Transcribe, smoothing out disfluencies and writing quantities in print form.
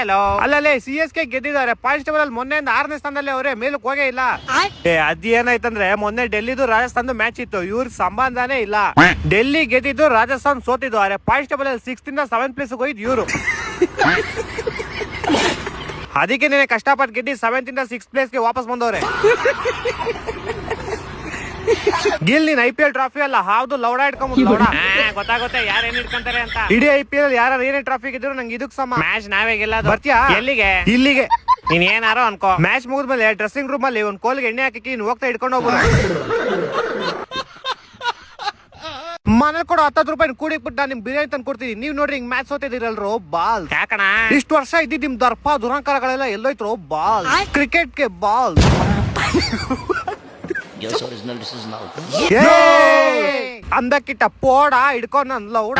Hello ಅಲ್ಲೇ CSK ಗೆದ್ದಿದ್ದಾರೆ. Points table ಅಲ್ಲಿ ಮೊನ್ನೆಯಿಂದ 6ನೇ ಸ್ಥಾನದಲ್ಲಿ ಅವರೇ, ಮೇಲಕ್ಕೆ ಹೋಗೇ ಇಲ್ಲ. ಅದೇನಾಯ್ತಂದ್ರೆ ಮೊನ್ನೆ ಡೆಲ್ಲಿದು ರಾಜಸ್ಥಾನದ ಮ್ಯಾಚ್ ಇತ್ತು, ಇವ್ರ ಸಂಬಂಧನೇ ಇಲ್ಲ. ಡೆಲ್ಲಿ ಗೆದ್ದಿದ್ದು, ರಾಜಸ್ಥಾನ್ ಸೋತಿದ್ದು. ಆದ್ರೆ ಪಾಯಿಂಟ್ಸ್ ಟೇಬಲ್ ಅಲ್ಲಿ 6th ಇಂದ 7th ಪ್ಲೇಸ್ ಹೋಯ್ತು ಇವ್ರು. ಅದಕ್ಕೆ ನೀನೆ ಕಷ್ಟಪಟ್ಟು ಗೆದ್ದಿ 7th ಇಂದ 6th ಪ್ಲೇಸ್ಗೆ ವಾಪಸ್ ಬಂದವ್ರೆ. ಗಿಲ್ ನೀನ್ IPL ಟ್ರಾಫಿ ಅಲ್ಲ, ಹಾವ್ದು ಲೌಡ ಇಟ್ಕೊಂಡ್ ಲೌಡ. ಗೊತ್ತಾಗುತ್ತೆ ಯಾರು ಏನ್ ಇಟ್ಕೊಂತಾರೆ ಅಂತ. ಇಡೀ IPL ಯಾರು ಏನೇ ಟ್ರಾಫಿ ಗೆದ್ರು ನಂಗೆ ಇದಕ್ ಸಮ. ಮ್ಯಾಚ್ ನಾವೇ ಗೆಲ್ಲೋದು. ಬರ್ತೀಯಾ? ಎಲ್ಲಿಗೆ? ಇಲ್ಲಿಗೆ. ನೀನ್ ಏನಾರೋ ಅನ್ಕೋ. ಮ್ಯಾಚ್ ಮುಗಿದ್ಮೇಲೆ ಡ್ರೆಸ್ಸಿಂಗ್ ರೂಮ್ ಅಲ್ಲಿ ಒಂದ್ ಕೋಲ್ಗೆ ಎಣ್ಣೆ ಹಾಕಿ ನೀನ್ ಹೋಗ್ತಾ ಇಟ್ಕೊಂಡು ಹೋಗ್ಬೋದು. ಮನೇಲಿ ಕೊಡೋ 10 ರೂಪಾಯಿ ಕೂಡಿಕ್ಬಿಟ್ಟು ನಾನು ನಿಮ್ ಬಿರಿಯಾನಿ ತಂದು ಕೊಡ್ತೀನಿ. ನೀವ್ ನೋಡ್ರಿ ಹಿಂಗ್ ಮ್ಯಾಚ್ ಸೋತಿದಿರಲ್ರೋ ಬಾಲ್. ಯಾಕಣ ಇಷ್ಟು ವರ್ಷ ಇದ್ದಿದ್ ನಿಮ್ ದರ್ಪ ದುರಂಕಾರಗಳೆಲ್ಲ ಎಲ್ಲೋಯ್ತ್ರೋ ಬಾಲ್. ಕ್ರಿಕೆಟ್ಗೆ ಬಾಲ್. ಅಂದಕ್ಕಿಟ್ಟ ಪೋಡ ಹಿಡ್ಕೊಂಡ್ ನನ್ ಲೌಡ.